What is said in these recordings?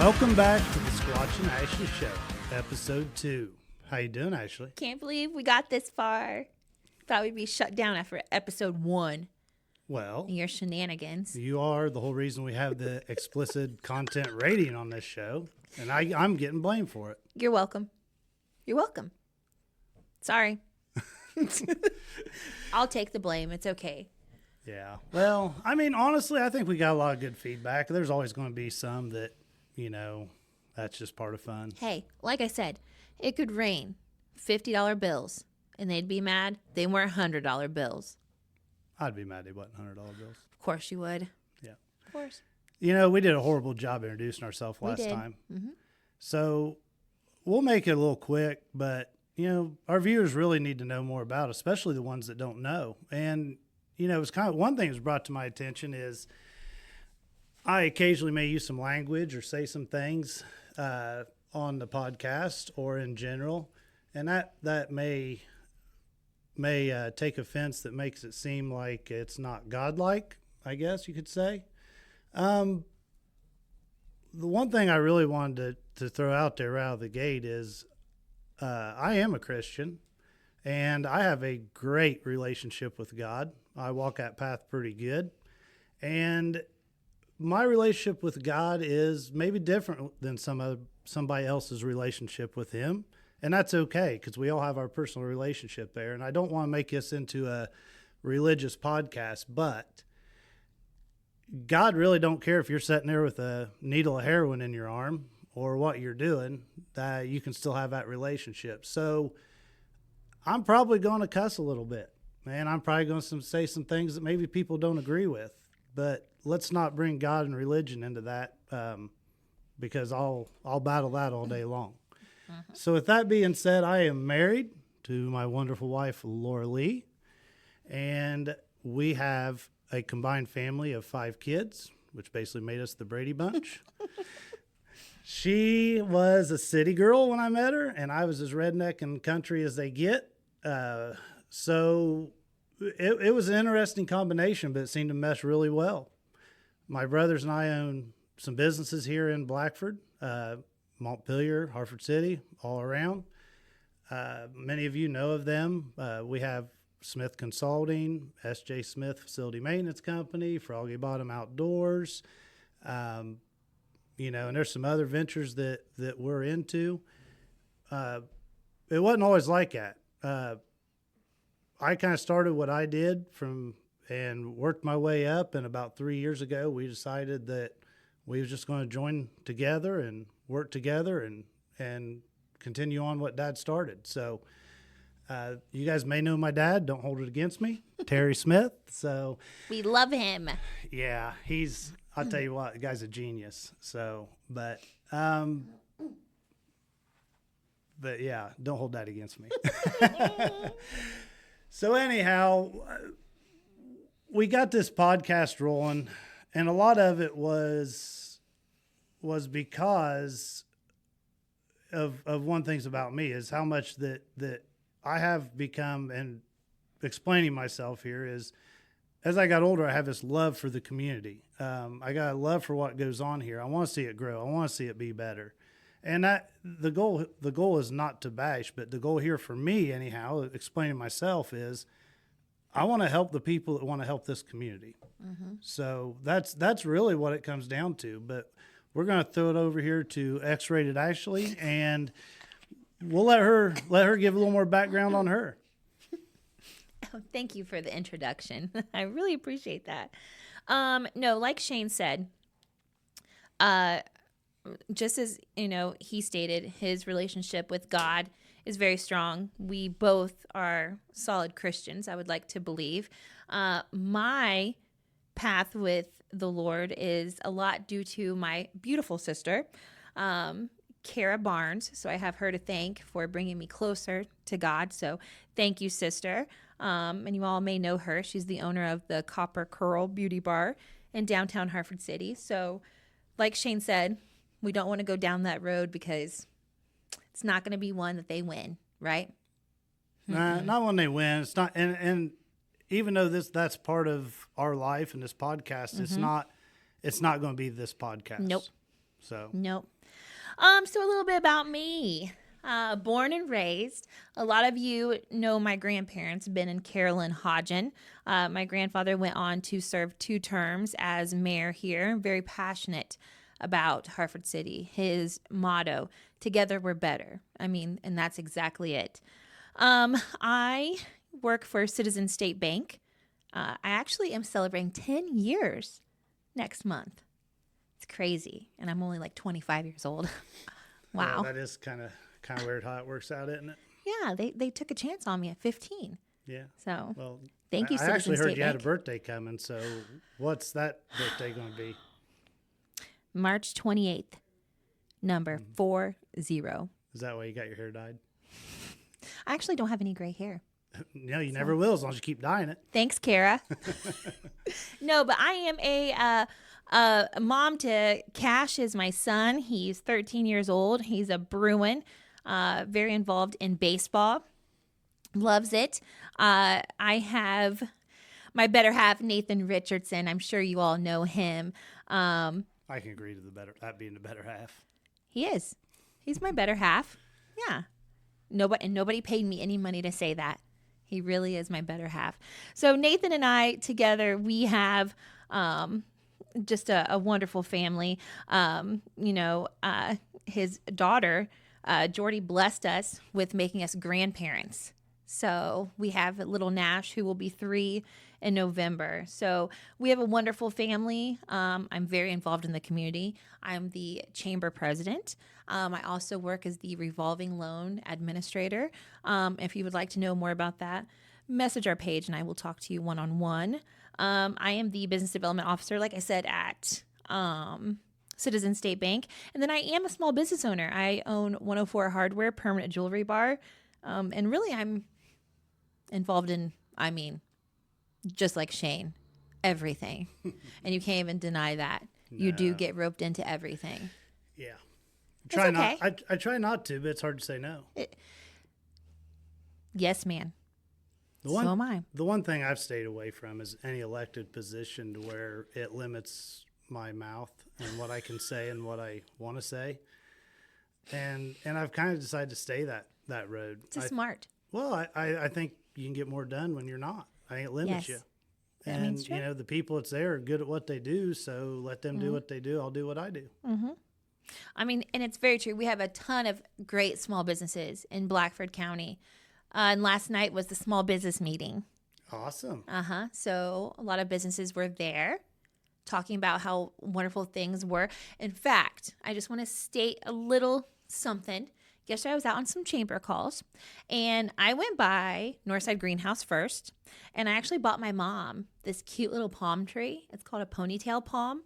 Welcome back to the Squatch and Ashley Show, episode 2. How you doing, Ashley? Can't believe we got this far. Thought we'd be shut down after episode 1. Well, Your shenanigans. you are the whole reason we have the explicit content rating on this show, and I'm getting blamed for it. You're welcome. You're welcome. Sorry. I'll take the blame. It's okay. Yeah. Well, I mean, honestly, I think we got a lot of good feedback. There's always going to be some that, that's just part of fun. Hey, like I said, it could rain $50 bills, and they'd be mad they weren't $100 bills. I'd be mad they wasn't $100 bills. Of course you would. Yeah. Of course. We did a horrible job introducing ourselves last time. Mm-hmm. So we'll make it a little quick, but, our viewers really need to know more about it, especially the ones that don't know. And, it's kind of one thing that was brought to my attention is I occasionally may use some language or say some things on the podcast or in general, and that may take offense that makes it seem like it's not godlike, I guess you could say. The one thing I really wanted to throw out there right out of the gate is I am a Christian, and I have a great relationship with God. I walk that path pretty good, and my relationship with God is maybe different than somebody else's relationship with Him. And that's okay, because we all have our personal relationship there. And I don't want to make this into a religious podcast, but God really don't care if you're sitting there with a needle of heroin in your arm or what you're doing, that you can still have that relationship. So I'm probably going to cuss a little bit, man. I'm probably going to say some things that maybe people don't agree with, but let's not bring God and religion into that, because I'll battle that all day long. So with that being said, I am married to my wonderful wife, Laura Lee, and we have a combined family of 5 kids, which basically made us the Brady Bunch. She was a city girl when I met her, and I was as redneck and country as they get. So it was an interesting combination, but it seemed to mesh really well. My brothers and I own some businesses here in Blackford, Montpelier, Hartford City, all around. Many of you know of them. We have Smith Consulting, S.J. Smith Facility Maintenance Company, Froggy Bottom Outdoors, and there's some other ventures that we're into. It wasn't always like that. I kind of started what I did and worked my way up, and about 3 years ago, we decided that we was just going to join together and work together and continue on what Dad started. So you guys may know my dad. Don't hold it against me. Terry Smith. So We love him. yeah, I'll tell you what, the guy's a genius. So, but yeah, don't hold that against me. So anyhow, we got this podcast rolling, and a lot of it was because of one thing about me is how much that I have become, and explaining myself here is, as I got older, I have this love for the community. I got a love for what goes on here. I want to see it grow. I want to see it be better. And the goal is not to bash, but the goal here for me, anyhow, explaining myself, is I want to help the people that want to help this community. Mm-hmm. So that's really what it comes down to. But we're going to throw it over here to X-Rated Ashley, and we'll let her give a little more background on her. Oh, thank you for the introduction. I really appreciate that. No, like Shane said, just as, he stated, his relationship with God is very strong. We both are solid Christians, I would like to believe. My path with the Lord is a lot due to my beautiful sister, Kara Barnes. So I have her to thank for bringing me closer to God. So thank you, sister. And you all may know her. She's the owner of the Copper Curl Beauty Bar in downtown Hartford City. So like Shane said, we don't want to go down that road because it's not going to be one that they win, right? Not when they win. It's not, and even though that's part of our life and this podcast, it's not going to be this podcast. Nope. So Nope. So a little bit about me. Born and raised. A lot of you know my grandparents, Ben and Carolyn Hodgen. My grandfather went on to serve 2 terms as mayor here. Very passionate about Hartford City. His motto, "Together we're better." I mean, and that's exactly it. I work for Citizen State Bank. I actually am celebrating 10 years next month. It's crazy, and I'm only like 25 years old. Wow. yeah, that is kind of weird how it works out, isn't it? Yeah, they took a chance on me at 15. Yeah. So Well, thank you, I Citizen actually heard State you had a Bank. birthday coming. So what's that birthday going to be? March 28th, number 40. Is that why you got your hair dyed? I actually don't have any gray hair. No, you never will as long as you keep dyeing it. Thanks, Kara. No, but I am a mom to Cash is my son. He's 13 years old. He's a Bruin, very involved in baseball. Loves it. I have my better half, Nathan Richardson. I'm sure you all know him. I can agree to that being the better half. He is. He's my better half. Yeah. Nobody paid me any money to say that. He really is my better half. So Nathan and I together, we have just a wonderful family. His daughter, Jordy, blessed us with making us grandparents. So we have little Nash, who will be 3 in November. So we have a wonderful family. I'm very involved in the community. I'm the chamber president. I also work as the revolving loan administrator. If you would like to know more about that, message our page and I will talk to you one-on-one. I am the business development officer, like I said, at Citizen State Bank. And then I am a small business owner. I own 104 Hardware, permanent jewelry bar. And really I'm involved in, just like Shane, everything. And you can't even deny that. You do get roped into everything. Yeah. Okay. I try not to, but it's hard to say no. Yes, man. So am I. The one thing I've stayed away from is any elected position to where it limits my mouth and what I can say and what I want to say. And I've kind of decided to stay that road. It's smart. Well, I think you can get more done when you're not. I think it limits you. That And, means true. the people that's there are good at what they do, so let them do what they do. I'll do what I do. And it's very true. We have a ton of great small businesses in Blackford County. And last night was the small business meeting. Awesome. So a lot of businesses were there talking about how wonderful things were. In fact, I just want to state a little something. Yesterday I was out on some chamber calls and I went by Northside Greenhouse first and I actually bought my mom this cute little palm tree. It's called a ponytail palm.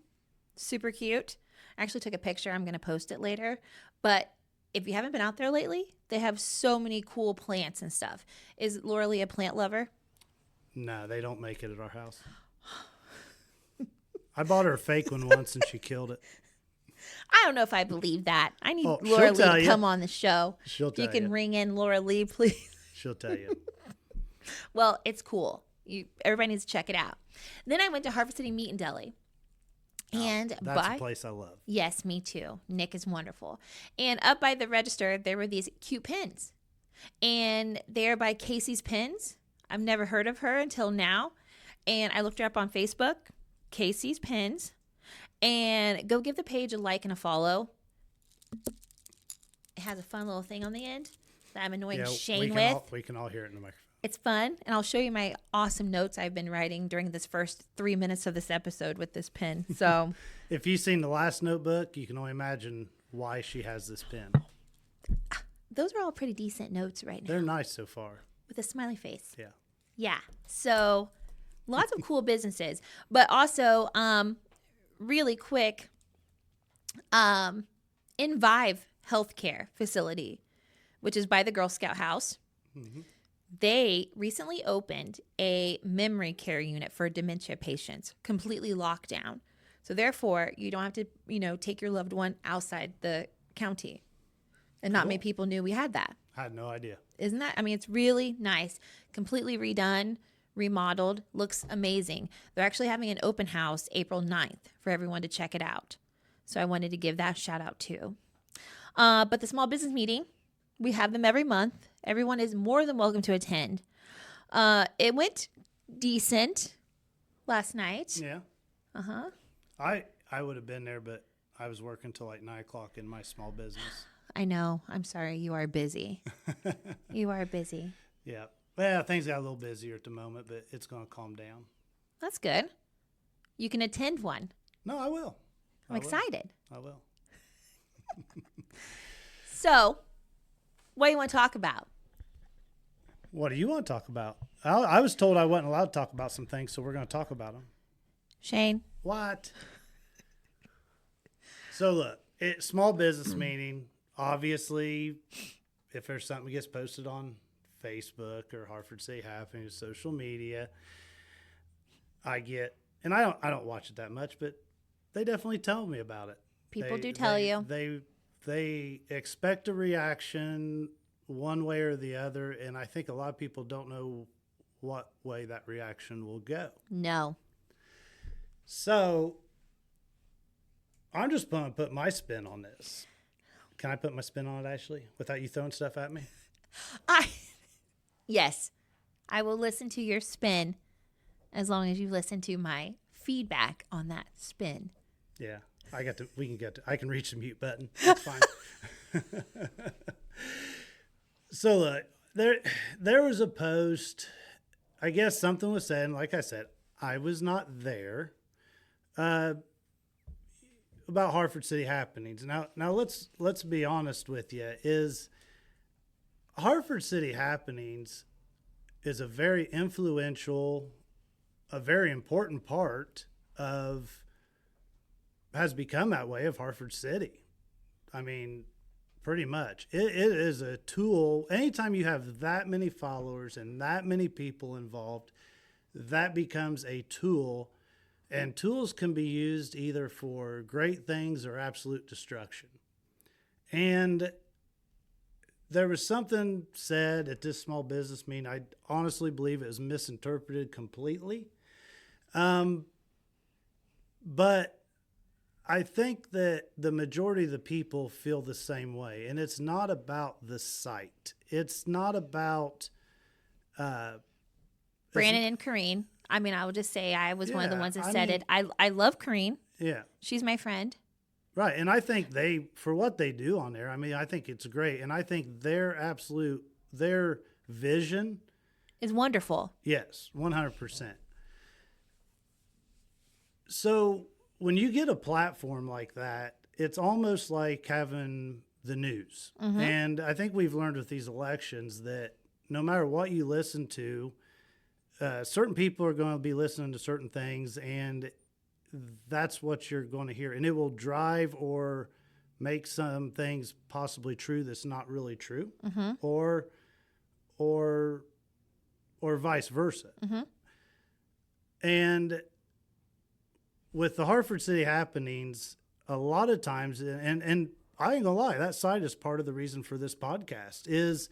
Super cute. I actually took a picture. I'm going to post it later. But if you haven't been out there lately, they have so many cool plants and stuff. Is Laura Lee a plant lover? No, they don't make it at our house. I bought her a fake one once and she killed it. I don't know if I believe that. I need Oh, Laura she'll Lee tell to you. come on the show. She'll tell You can you. ring in Laura Lee, please. She'll tell you. Well, it's cool. Everybody needs to check it out. Then I went to Hartford City Meat and Deli. And That's a place I love. Yes, me too. Nick is wonderful. And up by the register, there were these cute pins. And they're by Casey's Pins. I've never heard of her until now. And I looked her up on Facebook, Casey's Pins. And go give the page a like and a follow. It has a fun little thing on the end that I'm annoying Shane with. We can all hear it in the microphone. It's fun, and I'll show you my awesome notes I've been writing during this first 3 minutes of this episode with this pen. So, If you've seen the last notebook, you can only imagine why she has this pen. those are all pretty decent notes right now They're nice so far. with a smiley face. Yeah. Yeah. So, lots of cool businesses, but also, really quick, Invive Healthcare Facility, which is by the Girl Scout House. They recently opened a memory care unit for dementia patients, completely locked down. So therefore, you don't have to, take your loved one outside the county. And not many people knew we had that. I had no idea. Isn't that? It's really nice. Completely redone, remodeled, looks amazing. They're actually having an open house April 9th for everyone to check it out. So I wanted to give that shout out too. But the small business meeting, we have them every month. Everyone is more than welcome to attend. It went decent last night. Yeah. Uh-huh. I would have been there, but I was working till like 9 o'clock in my small business. I know. I'm sorry. You are busy. You are busy. Yeah. Well, things got a little busier at the moment, but it's going to calm down. That's good. You can attend one. No, I will. I'm excited. I will. So, what do you want to talk about? What do you want to talk about? I was told I wasn't allowed to talk about some things, so we're going to talk about them. Shane? What? So, look, small business meeting, obviously, if there's something that gets posted on Facebook or Hartford City Happenings, social media, I get, and I don't watch it that much, but they definitely tell me about it. People do tell you. They expect a reaction one way or the other, and I think a lot of people don't know what way that reaction will go. No. So I'm just going to put my spin on this. Can I put my spin on it, Ashley, without you throwing stuff at me? Yes. I will listen to your spin as long as you listen to my feedback on that spin. Yeah. I can reach the mute button. It's fine. So look, there was a post, I guess something was said, and like I said, I was not there, about Hartford City Happenings. Now let's be honest with you, is Hartford City Happenings is a very influential, a very important part of, has become that way, of Hartford City. I mean, pretty much. It is a tool. Anytime you have that many followers and that many people involved, that becomes a tool. And tools can be used either for great things or absolute destruction. And there was something said at this small business meeting. I honestly believe it was misinterpreted completely. But I think that the majority of the people feel the same way. And it's not about the site. It's not about... Brandon and Corrine. I mean, I will just say I was one of the ones that said it. I love Corrine. Yeah. She's my friend. Right. And I think for what they do on there, I mean, I think it's great. And I think their vision is wonderful. Yes, 100%. So when you get a platform like that, it's almost like having the news. Mm-hmm. And I think we've learned with these elections that no matter what you listen to, certain people are going to be listening to certain things, and that's what you're going to hear. And it will drive or make some things possibly true that's not really true, mm-hmm. or vice versa. Mm-hmm. And with the Hartford City Happenings, a lot of times, and I ain't gonna lie, that side is part of the reason for this podcast is,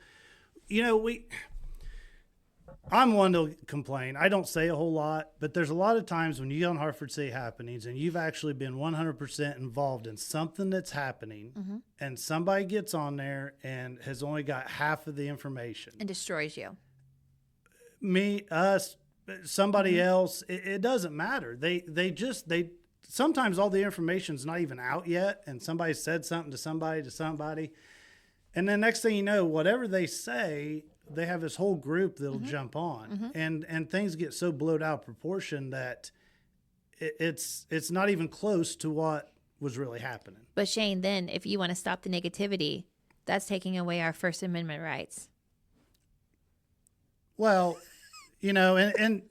I'm one to complain. I don't say a whole lot, but there's a lot of times when you get on Hartford City Happenings and you've actually been 100% involved in something that's happening, mm-hmm. and somebody gets on there and has only got half of the information. And destroys you. Me, us, somebody mm-hmm. else, it doesn't matter. They sometimes all the information's not even out yet, and somebody said something to somebody. And then next thing you know, whatever they say, they have this whole group that'll mm-hmm. jump on, mm-hmm. and things get so blown out of proportion that it's not even close to what was really happening. But Shane, then if you want to stop the negativity, that's taking away our First Amendment rights. Well, and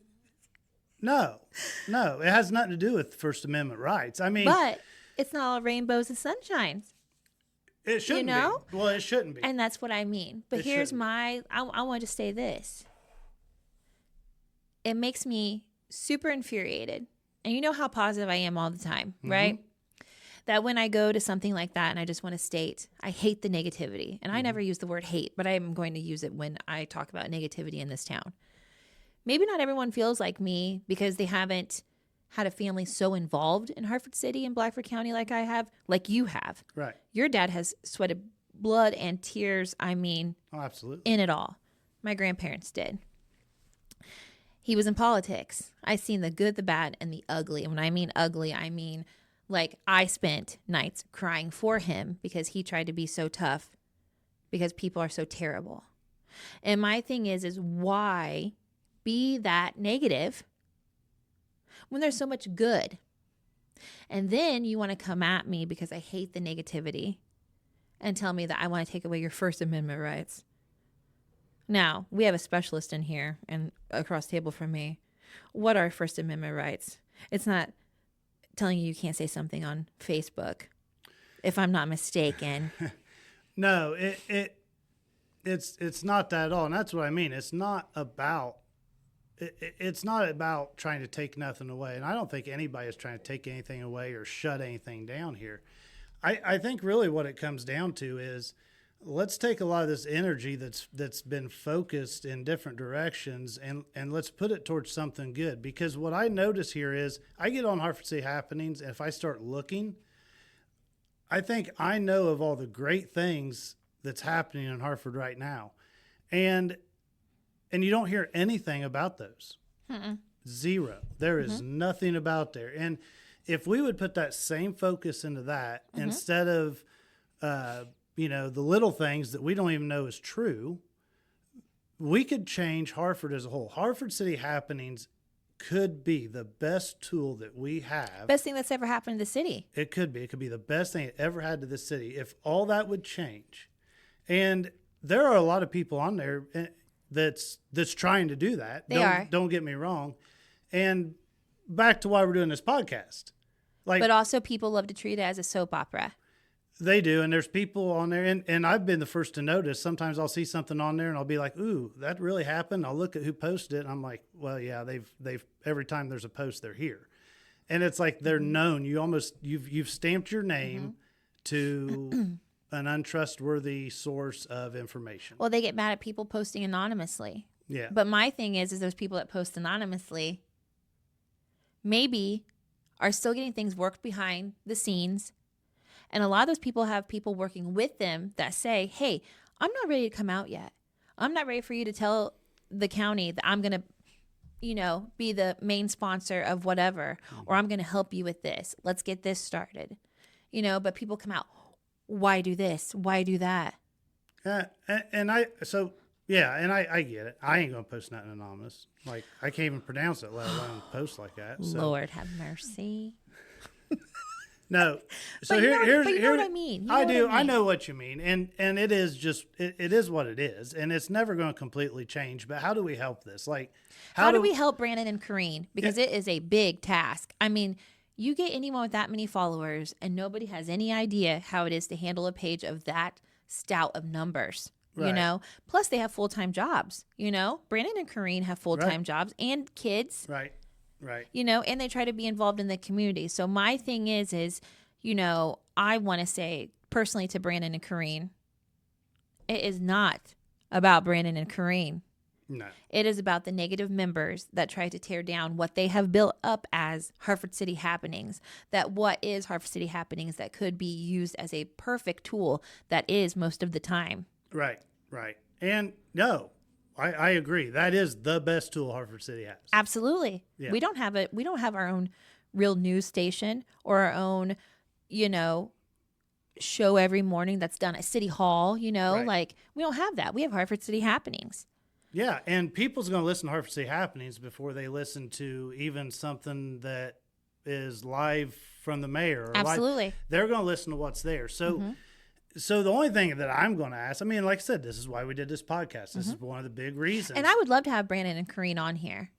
no, it has nothing to do with First Amendment rights. I mean, but it's not all rainbows and sunshines. It shouldn't be. Well, it shouldn't be. And that's what I mean. But here's I want to say this. It makes me super infuriated. And you know how positive I am all the time, mm-hmm. right? That when I go to something like that and I just want to state, I hate the negativity. And mm-hmm. I never use the word hate, but I am going to use it when I talk about negativity in this town. Maybe not everyone feels like me because they haven't had a family so involved in Hartford City and Blackford County like I have, like you have. Right. Your dad has sweated blood and tears, Oh, absolutely. in it all. My grandparents did. He was in politics. I seen the good, the bad, and the ugly. And when I mean ugly, I mean like I spent nights crying for him because he tried to be so tough because people are so terrible. And my thing is why be that negative when there's so much good? And then you want to come at me because I hate the negativity and tell me that I want to take away your First Amendment rights. Now, we have a specialist in here and across the table from me. What are First Amendment rights? It's not telling you can't say something on Facebook, if I'm not mistaken. No, it's not that at all. And that's what I mean. It's not about trying to take nothing away. And I don't think anybody is trying to take anything away or shut anything down here. I think really what it comes down to is let's take a lot of this energy that's been focused in different directions and let's put it towards something good. Because what I notice here is I get on Hartford City Happenings, and if I start looking, I think I know of all the great things that's happening in Hartford right now. And you don't hear anything about those. Mm-mm. Zero. There is nothing about there. And if we would put that same focus into that instead of, the little things that we don't even know is true, we could change Hartford as a whole. Hartford City Happenings could be the best tool that we have. Best thing that's ever happened to the city. It could be. It could be the best thing it ever had to the city if all that would change. And there are a lot of people on there that's trying to do that. Don't get me wrong. And back to why we're doing this podcast. But also people love to treat it as a soap opera. They do, and there's people on there, and I've been the first to notice. Sometimes I'll see something on there, and I'll be like, "Ooh, that really happened." I'll look at who posted it, and I'm like, "Well, yeah, they've every time there's a post, they're here," and it's like they're known. You've stamped your name to an untrustworthy source of information. Well, they get mad at people posting anonymously. Yeah, but my thing is those people that post anonymously maybe are still getting things worked behind the scenes. And a lot of those people have people working with them that say, hey, I'm not ready to come out yet. I'm not ready for you to tell the county that I'm going to, be the main sponsor of whatever, or I'm going to help you with this. Let's get this started. But people come out, why do this? Why do that? I get it. I ain't going to post nothing anonymous. Like, I can't even pronounce it, let alone post like that. So. Lord have mercy. No. So you know what I mean. I do. I know what you mean. And it is just, it is what it is. And it's never going to completely change. But how do we help this? Like, how do we help Brandon and Kareen? Because it is a big task. I mean, you get anyone with that many followers and nobody has any idea how it is to handle a page of that stout of numbers, right. Plus they have full-time jobs, Brandon and Kareen have full-time jobs and kids. Right. Right. And they try to be involved in the community. So my thing is, I want to say personally to Brandon and Kareen, it is not about Brandon and Kareen. No. It is about the negative members that try to tear down what they have built up as Hartford City Happenings. That what is Hartford City Happenings that could be used as a perfect tool that is most of the time. Right. Right. And no. I agree. That is the best tool Hartford City has. Absolutely. Yeah. We don't have our own real news station or our own, show every morning that's done at City Hall, Right. Like we don't have that. We have Hartford City Happenings. Yeah, and people's going to listen to Hartford City Happenings before they listen to even something that is live from the mayor. Or Absolutely. Live. They're going to listen to what's there. So So the only thing that I'm going to ask, I mean, like I said, this is why we did this podcast. This is one of the big reasons. And I would love to have Brandon and Kareen on here.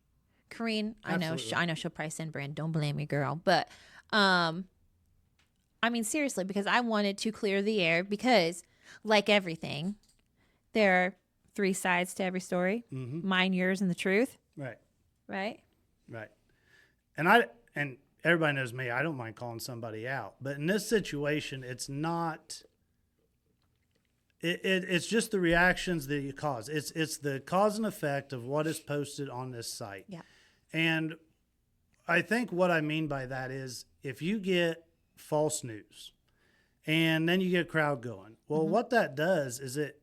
Kareen, Absolutely. I know she'll probably send Brandon. Don't blame me, girl. But, I mean, seriously, because I wanted to clear the air because, like everything, there are 3 sides to every story. Mm-hmm. Mine, yours, and the truth. Right. Right? Right. And everybody knows me. I don't mind calling somebody out. But in this situation, it's not... It's just the reactions that you cause. It's the cause and effect of what is posted on this site. Yeah. And I think what I mean by that is if you get false news and then you get a crowd going, well, what that does is it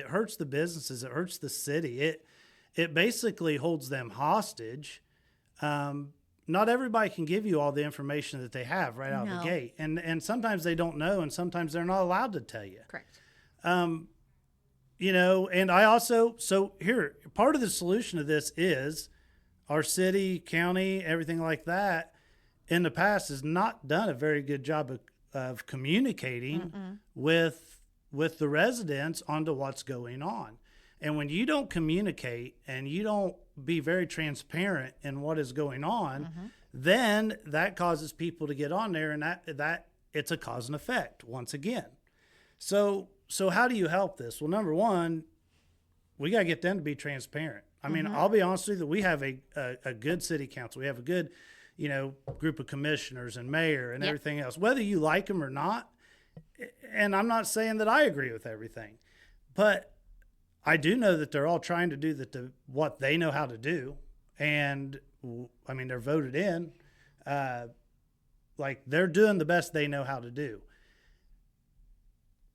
hurts the businesses. It hurts the city. It basically holds them hostage. Not everybody can give you all the information that they have right out of the gate. And sometimes they don't know, and sometimes they're not allowed to tell you. Correct. You know, and I also, so here, part of the solution to this is our city, county, everything like that in the past has not done a very good job of communicating with the residents onto what's going on. And when you don't communicate and you don't be very transparent in what is going on, then that causes people to get on there, and that it's a cause and effect once again. So how do you help this? Well, number one, we got to get them to be transparent. I mean, I'll be honest with you, we have a good city council. We have a good, you know, group of commissioners and mayor and everything else, whether you like them or not. And I'm not saying that I agree with everything, but I do know that they're all trying to do what they know how to do. And I mean, they're voted in, like they're doing the best they know how to do.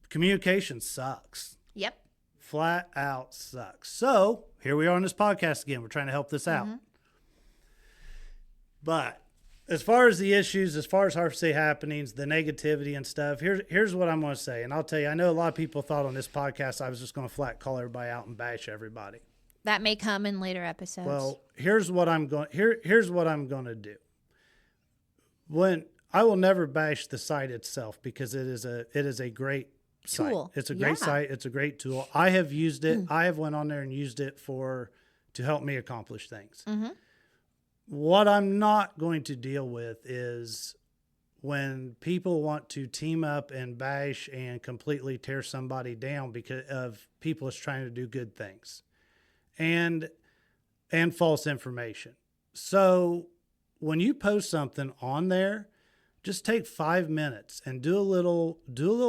Communication sucks. Yep. Flat out sucks. So here we are on this podcast again. We're trying to help this out. But as far as the issues, as far as Hartford City Happenings, the negativity and stuff, here's what I'm going to say. And I'll tell you, I know a lot of people thought on this podcast I was just going to flat call everybody out and bash everybody. That may come in later episodes. Well, here's what I'm going to do. When I will never bash the site itself, because it is a great tool. site. It's a great site. It's a great tool. I have used it. I have went on there and used it to help me accomplish things. What I'm not going to deal with is when people want to team up and bash and completely tear somebody down because of people is trying to do good things and false information. So when you post something on there, just take 5 minutes and do a little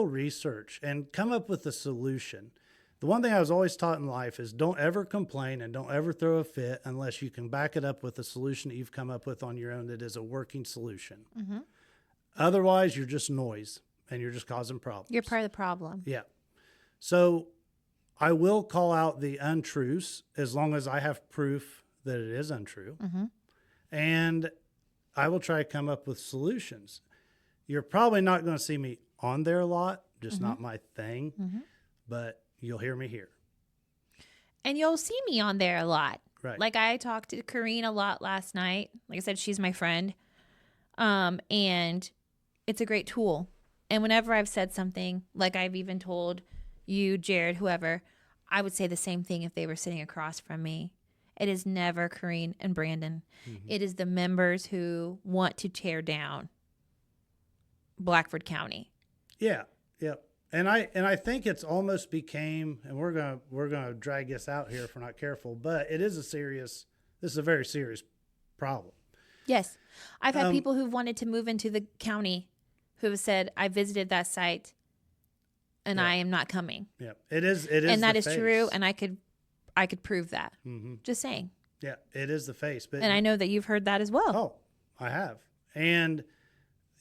research and come up with a solution. The one thing I was always taught in life is don't ever complain and don't ever throw a fit unless you can back it up with a solution that you've come up with on your own that is a working solution. Otherwise, you're just noise and you're just causing problems. You're part of the problem. Yeah. So I will call out the untruths as long as I have proof that it is untrue. And I will try to come up with solutions. You're probably not going to see me on there a lot, just not my thing, but you'll hear me here. And you'll see me on there a lot. Right. Like I talked to Kareen a lot last night. Like I said, she's my friend. And it's a great tool. And whenever I've said something, like I've even told you, Jared, whoever, I would say the same thing if they were sitting across from me. It is never Kareen and Brandon. It is the members who want to tear down Blackford County. Yeah. Yep. And I think it's almost became, and we're gonna drag this out here if we're not careful, but this is a very serious problem. Yes. I've had people who've wanted to move into the county who have said, I visited that site and I am not coming. Yeah. It is. And that is true. And I could prove that. Just saying. Yeah. It is the face. But and I know that you've heard that as well. Oh, I have. And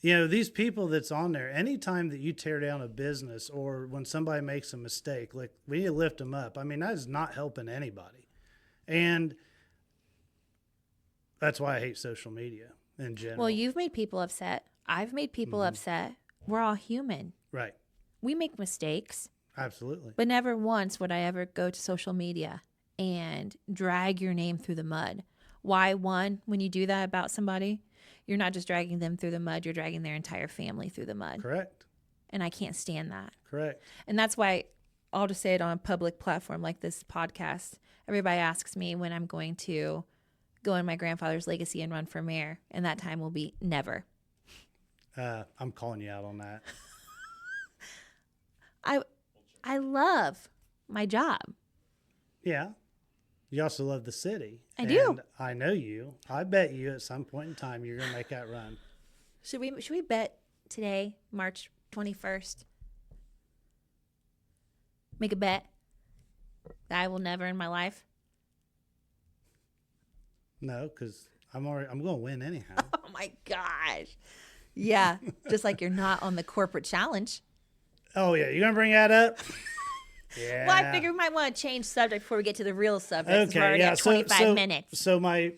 you know, these people that's on there, anytime that you tear down a business or when somebody makes a mistake, like we need to lift them up. I mean, that is not helping anybody. And that's why I hate social media in general. Well, you've made people upset. I've made people upset. We're all human. Right. We make mistakes. Absolutely. But never once would I ever go to social media and drag your name through the mud. Why? One, when you do that about somebody, you're not just dragging them through the mud, you're dragging their entire family through the mud. Correct. And I can't stand that. Correct. And that's why I'll just say it on a public platform like this podcast. Everybody asks me when I'm going to go in my grandfather's legacy and run for mayor. And that time will be never. I'm calling you out on that. I love my job. Yeah. You also love the city. I do. And I know you. I bet you at some point in time you're going to make that run. Should we bet today, March 21st? Make a bet that I will never in my life? No, because I'm going to win anyhow. Oh my gosh. Yeah, just like you're not on the corporate challenge. Oh yeah, you gonna bring that up? Yeah. Well, I figure we might want to change subject before we get to the real subject. 'Cause Okay, we're already yeah. at 25 minutes. So my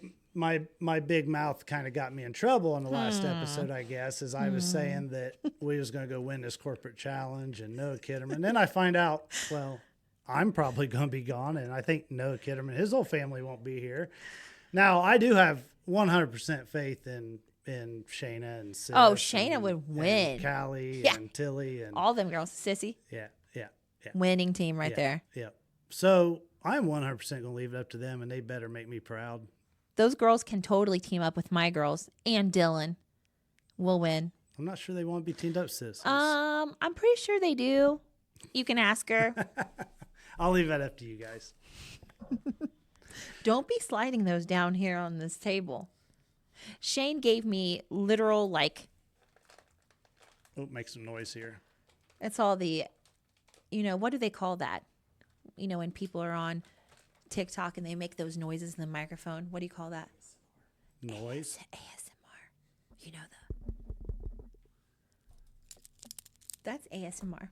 big mouth kind of got me in trouble on the last episode, I guess, as I was saying that we was going to go win this corporate challenge and Noah Kitterman. Then I find out, well, I'm probably going to be gone, and I think Noah Kitterman, his whole family won't be here. Now, I do have 100% faith in Shayna and Sis. Oh, Shayna would win. And Callie Yeah. and Tilly and All them girls. Sissy. yeah. Winning team right there. Yeah. So I'm 100% going to leave it up to them, and they better make me proud. Those girls can totally team up with my girls and Dylan. We'll win. I'm not sure they want to be teamed up, sis. I'm pretty sure they do. You can ask her. I'll leave that up to you guys. Don't be sliding those down here on this table. Shane gave me literal, like, Oh, make some noise here. it's all the, what do they call that? When people are on TikTok and they make those noises in the microphone. What do you call that? Noise? ASMR. You know That's ASMR.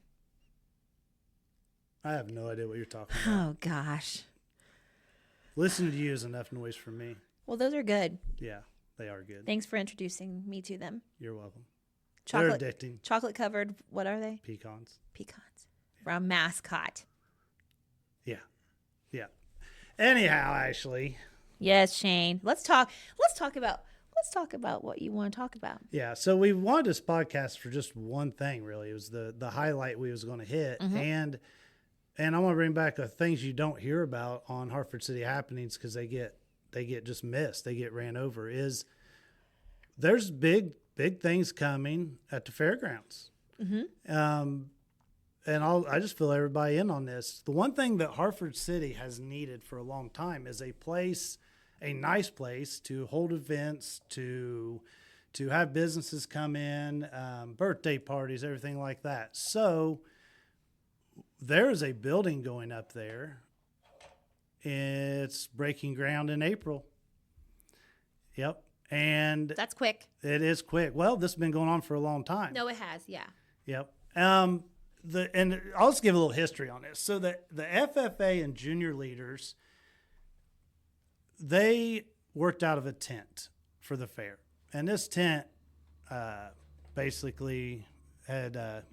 I have no idea what you're talking about. Oh, gosh. Listening to you is enough noise for me. Well, those are good. Yeah, they are good. Thanks for introducing me to them. You're welcome. Chocolate, They're addicting. chocolate covered. What are they? Pecans. Pecans. From Mascot. Yeah. Anyhow, Ashley. Yes, Shane. Let's talk about what you want to talk about. Yeah, so we wanted this podcast for just one thing, really. It was the highlight we was going to hit, and I want to bring back things you don't hear about on Hartford City Happenings because they get just missed. They get ran over. There's big things coming at the Fairgrounds, and I just fill everybody in on this. The one thing that Hartford City has needed for a long time is a nice place to hold events, to have businesses come in, birthday parties, everything like that. So there is a building going up there. It's breaking ground in April. Yep. And That's quick. it is quick. Well, this has been going on for a long time. No, it has. Yeah. Yep. And I'll just give a little history on this. So the FFA and junior leaders, they worked out of a tent for the fair, and this tent basically had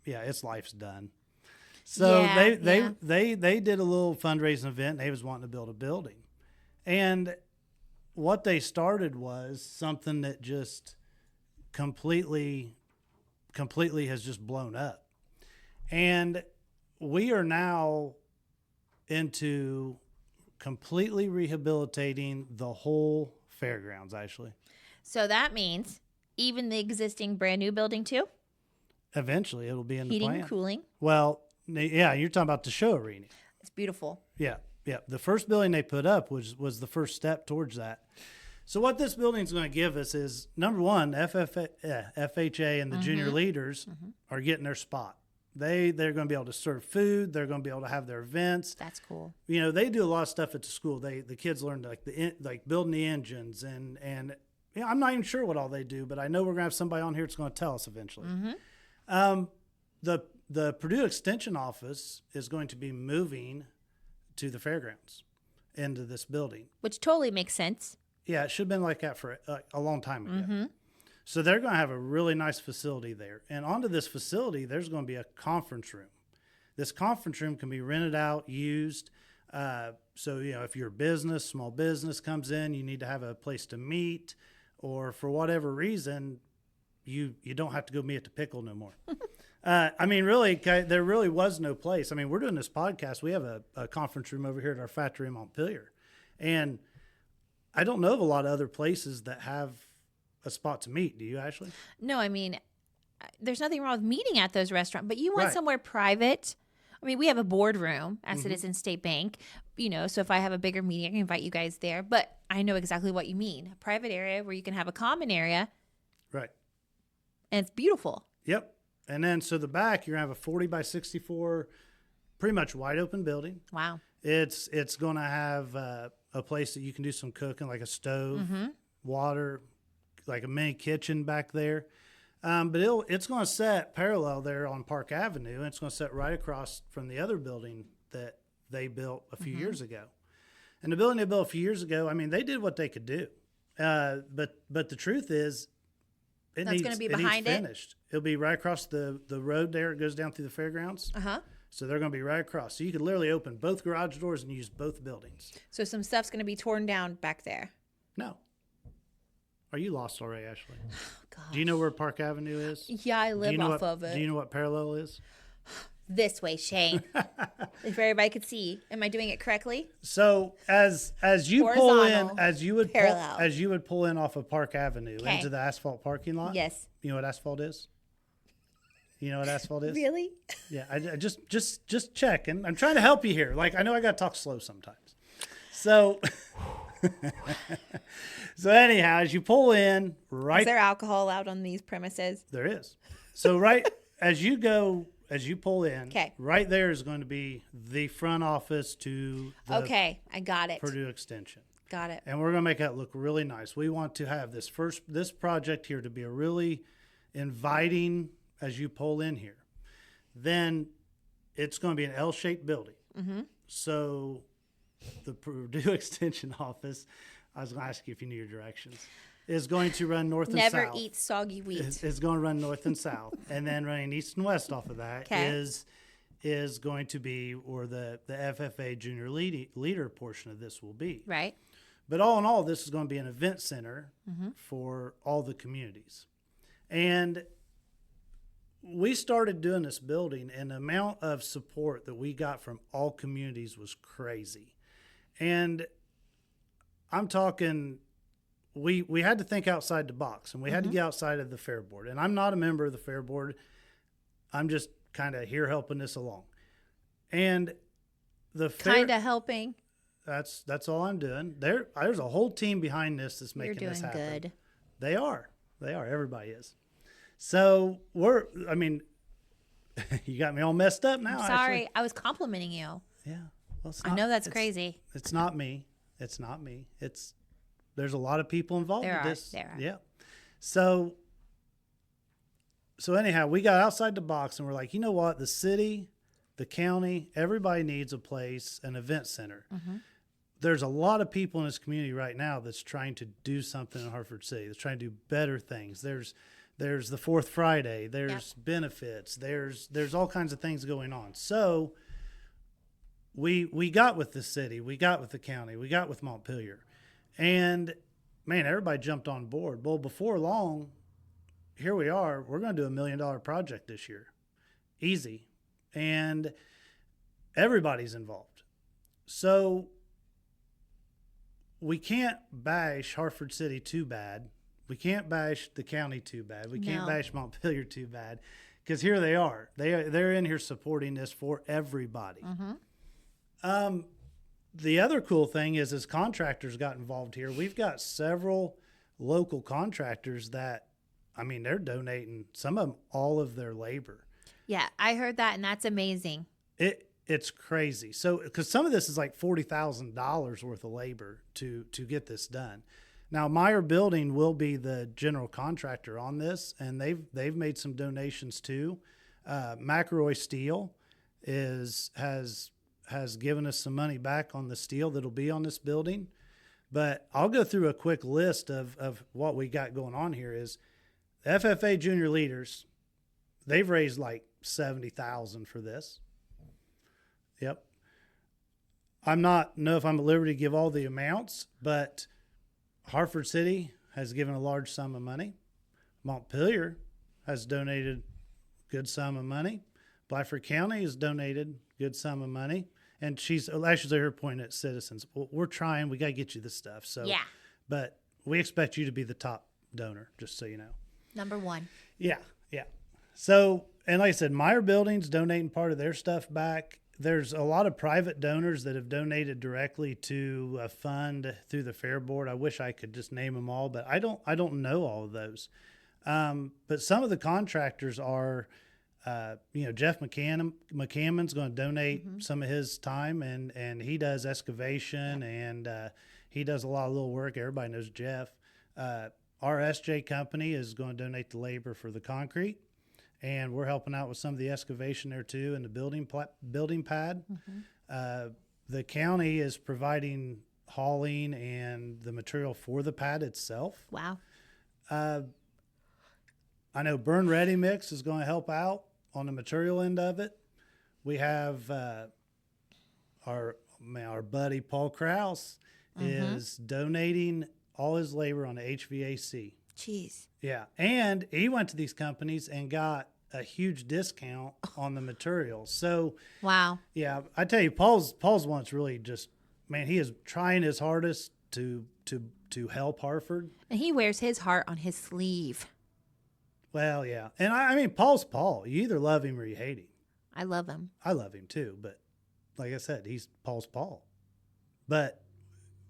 its life's done. So they did a little fundraising event. They was wanting to build a building, and what they started was something that just completely has just blown up. And we are now into completely rehabilitating the whole fairgrounds, Ashley. So that means even the existing brand new building too? Eventually, it'll be in the Heating plan. and cooling. Well, yeah, you're talking about the show arena. It's beautiful. Yeah. The first building they put up was the first step towards that. So what this building is going to give us is, number one, FHA and the junior leaders are getting their spot. They're going to be able to serve food. They're going to be able to have their events. That's cool. They do a lot of stuff at the school. The kids learn like building the engines and I'm not even sure what all they do, but I know we're going to have somebody on here that's going to tell us eventually. The Purdue Extension office is going to be moving to the fairgrounds into this building, Which totally makes sense. Yeah, it should have been like that for a long time ago. So they're going to have a really nice facility there. And onto this facility, there's going to be a conference room. This conference room can be rented out, used. So, if your business, small business comes in, you need to have a place to meet, or for whatever reason, you don't have to go meet at the Pickle no more. Really, there really was no place. We're doing this podcast. We have a conference room over here at our factory in Montpelier. And I don't know of a lot of other places that have a spot to meet. Do you, Ashley? No, there's nothing wrong with meeting at those restaurants, but you want Right. somewhere private. We have a boardroom as it is in State Bank, so if I have a bigger meeting, I can invite you guys there. But I know exactly what you mean. A private area where you can have a common area, Right. and it's beautiful. Yep. And then, so the back, you're going to have a 40 by 64, pretty much wide open building. Wow. It's going to have a place that you can do some cooking, like a stove, water, like a mini kitchen back there. But it's going to set parallel there on Park Avenue, and it's going to set right across from the other building that they built a few years ago. And the building they built a few years ago, I mean, they did what they could do. But the truth is, it That's going to be behind it. Finished. It'll be right across the road there. It goes down through the fairgrounds. So they're going to be right across. So you could literally open both garage doors and use both buildings. So some stuff's going to be torn down back there. No. Are you lost already, Ashley? Oh, gosh. Do you know where Park Avenue is? Yeah, I live off of it. Do you know what parallel is? This way, Shane. If everybody could see. Am I doing it correctly? So as you pull in, as you would pull in off of Park Avenue into the asphalt parking lot. Yes. You know what asphalt is? You know what asphalt is? Really? Yeah, I just checking. I'm trying to help you here. Like, I know I got to talk slow sometimes. So so anyhow, as you pull in, right. Is there alcohol allowed on these premises? There is. So right as you pull in, right there is going to be the front office to the I got it. Purdue Extension. Got it. And we're going to make that look really nice. We want to have this project here to be a really inviting as you pull in here. Then it's going to be an L-shaped building. So the Purdue Extension office, I was going to ask you if you knew your directions, is going to run north and south. Never eat soggy wheat. It's going to run north and south. And then running east and west off of that is going to be where the FFA junior leader portion of this will be. Right. But all in all, this is going to be an event center for all the communities. And we started doing this building, and the amount of support that we got from all communities was crazy. And I'm talking, we had to think outside the box, and we had to get outside of the Fair Board. And I'm not a member of the Fair Board. I'm just kind of here helping this along. And the kind of helping. That's all I'm doing. There's a whole team behind this that's making this happen. You're doing good. They are. Everybody is. So you got me all messed up now. I'm sorry. Actually. I was complimenting you. Yeah. Well, I know that's crazy. It's not me. There's a lot of people involved in this. There are. Yeah. So anyhow, we got outside the box and we're like, you know what? The city, the county, everybody needs a place, an event center. There's a lot of people in this community right now that's trying to do something in Hartford City. That's trying to do better things. There's the Fourth Friday. There's benefits. There's all kinds of things going on. So we got with the city. We got with the county. We got with Montpelier. And, man, everybody jumped on board. Well, before long, here we are. We're going to do $1 million project this year. Easy. And everybody's involved. So we can't bash Hartford City too bad. We can't bash the county too bad. We can't bash Montpelier too bad, because here they are. They're in here supporting this for everybody. The other cool thing is, as contractors got involved here, we've got several local contractors that, they're donating, some of them, all of their labor. Yeah, I heard that, and that's amazing. It's crazy. So, because some of this is like $40,000 worth of labor to get this done. Now, Meyer Building will be the general contractor on this, and they've made some donations too. McElroy Steel has given us some money back on the steel that'll be on this building. But I'll go through a quick list of what we got going on here. Is the FFA junior leaders, they've raised like $70,000 for this. Yep. I'm not know if I'm at liberty to give all the amounts, but Hartford City has given a large sum of money. Montpelier has donated a good sum of money. Blackford County has donated a good sum of money. And she's actually here pointing at citizens. Well, we're trying. We got to get you this stuff. So, yeah. But we expect you to be the top donor, just so you know. Number one. Yeah. So, and like I said, Meyer Building's donating part of their stuff back. There's a lot of private donors that have donated directly to a fund through the Fair Board. I wish I could just name them all, but I don't know all of those. But some of the contractors are Jeff McCammon's going to donate some of his time, and he does excavation, and he does a lot of little work. Everybody knows Jeff. Our SJ company is going to donate the labor for the concrete, and we're helping out with some of the excavation there too, and the building pad. The county is providing hauling and the material for the pad itself. Wow. I know Burn Ready Mix is going to help out on the material end of it. We have our buddy Paul Krause is donating all his labor on the HVAC. Jeez. Yeah, and he went to these companies and got a huge discount on the materials. So wow. Yeah, I tell you, Paul's one's really just, man, he is trying his hardest to help Hartford. And he wears his heart on his sleeve. Well, yeah. And I mean, Paul's Paul. You either love him or you hate him. I love him. I love him too, but like I said, he's Paul's Paul. But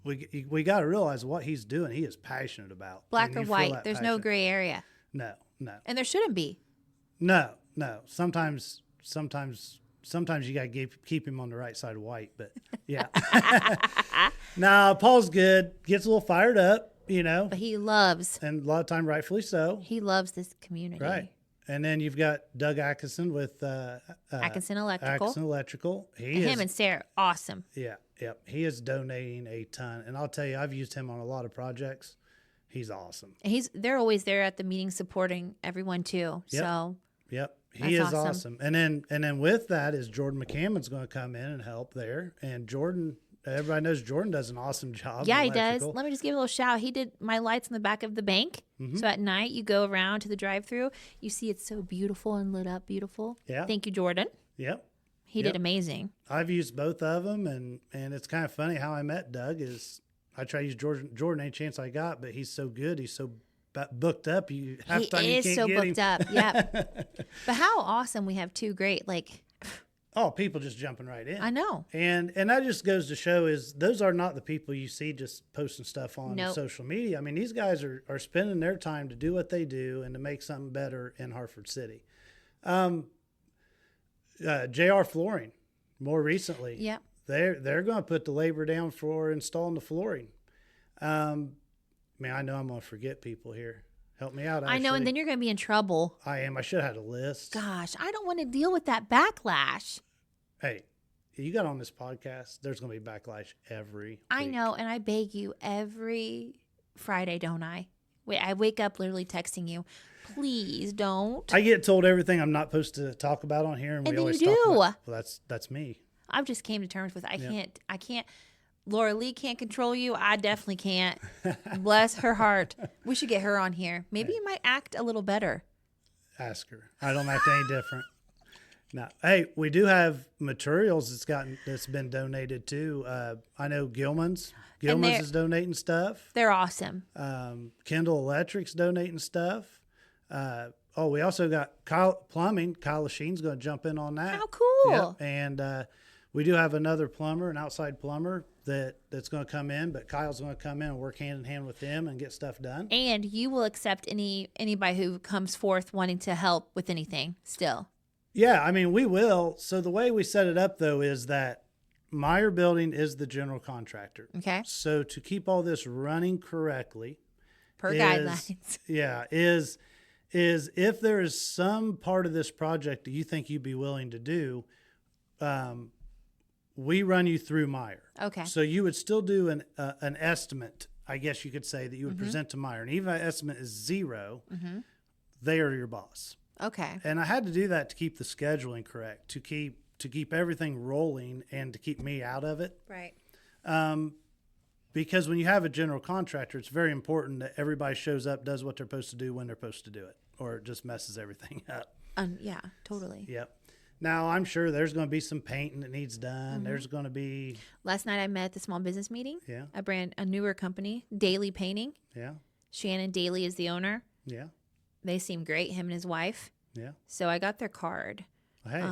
we got to realize what he's doing. He is passionate about. Black or white. There's no gray area. No. And there shouldn't be. No. Sometimes you got to keep him on the right side of white, but yeah. Nah, Paul's good. Gets a little fired up. But he loves. And a lot of time, rightfully so. He loves this community. Right. And then you've got Doug Atkinson with Atkinson Electrical. Him and Sarah, awesome. Yeah. He is donating a ton. And I'll tell you, I've used him on a lot of projects. He's awesome. And they're always there at the meeting supporting everyone too. Yep. So Yep. He is awesome. And then with that is Jordan McCammon's going to come in and help there. And Jordan, everybody knows Jordan does an awesome job. Yeah, he does. Let me just give a little shout. He did my lights in the back of the bank. So at night, you go around to the drive-through. You see it's so beautiful and lit up beautiful. Yeah. Thank you, Jordan. Yep. He did amazing. I've used both of them, and it's kind of funny how I met Doug is I try to use Jordan any chance I got, but he's so good. He's so booked up. He is so booked up. Yeah. But how awesome we have two great, people just jumping right in. I know. And that just goes to show is those are not the people you see just posting stuff on social media. I mean, these guys are spending their time to do what they do and to make something better in Hartford City. JR Flooring, more recently. Yeah. They're going to put the labor down for installing the flooring. I know I'm going to forget people here. Help me out, Ashley. I know, and then you're going to be in trouble. I am. I should have had a list. Gosh, I don't want to deal with that backlash. Hey, you got on this podcast, there's going to be backlash every week. I know, and I beg you every Friday, don't I? I wake up literally texting you, please don't. I get told everything I'm not supposed to talk about on here, and we always talk about. Well, that's me. I've just came to terms with I can't. Laura Lee can't control you. I definitely can't. Bless her heart. We should get her on here. Maybe you might act a little better. Ask her. I don't act any different. No. Hey, we do have materials that's been donated too. I know Gilman's is donating stuff. They're awesome. Kendall Electric's donating stuff. We also got Plumbing. Kyle Lasheen's going to jump in on that. How cool. Yep. And we do have another plumber, an outside plumber that's going to come in, but Kyle's going to come in and work hand in hand with him and get stuff done. And you will accept anybody who comes forth wanting to help with anything still. Yeah, I mean, we will. So the way we set it up, though, is that Meyer Building is the general contractor. Okay. So to keep all this running correctly, guidelines. Yeah, is if there is some part of this project that you think you'd be willing to do, we run you through Meyer. Okay. So you would still do an estimate, I guess you could say, that you would present to Meyer. And even if that estimate is zero, they are your boss. Okay. And I had to do that to keep the scheduling correct, to keep everything rolling and to keep me out of it. Right. Because when you have a general contractor, it's very important that everybody shows up, does what they're supposed to do when they're supposed to do it, or it just messes everything up. Yeah, totally. Yep. Now, I'm sure there's going to be some painting that needs done. There's going to be... Last night I met at the small business meeting. Yeah. A newer company, Daily Painting. Yeah. Shannon Daly is the owner. Yeah. They seem great, him and his wife. Yeah. So I got their card. Hey,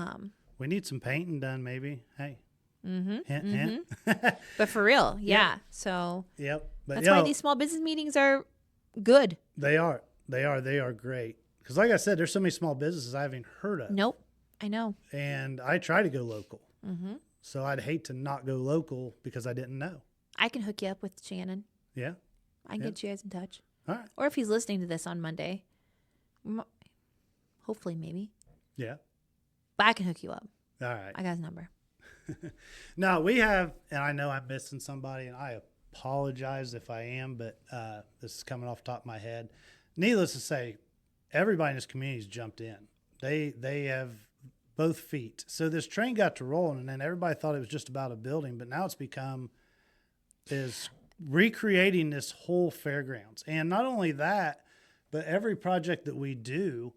we need some painting done maybe. Hey. Hint, hint. But for real, yeah. So yep. But that's why these small business meetings are good. They are great. because like I said, there's so many small businesses I haven't heard of. Nope. I know. And I try to go local. Mm-hmm. So I'd hate to not go local because I didn't know. I can hook you up with Shannon. Yeah. I can get you guys in touch. All right. Or if he's listening to this on Monday, hopefully, maybe. Yeah. But I can hook you up. All right. I got his number. Now we have, and I know I'm missing somebody, and I apologize if I am, but this is coming off the top of my head. Needless to say, everybody in this community's jumped in. They have both feet. So this train got to rolling, and then everybody thought it was just about a building, but now it's become is recreating this whole fairgrounds. And not only that, but every project that we do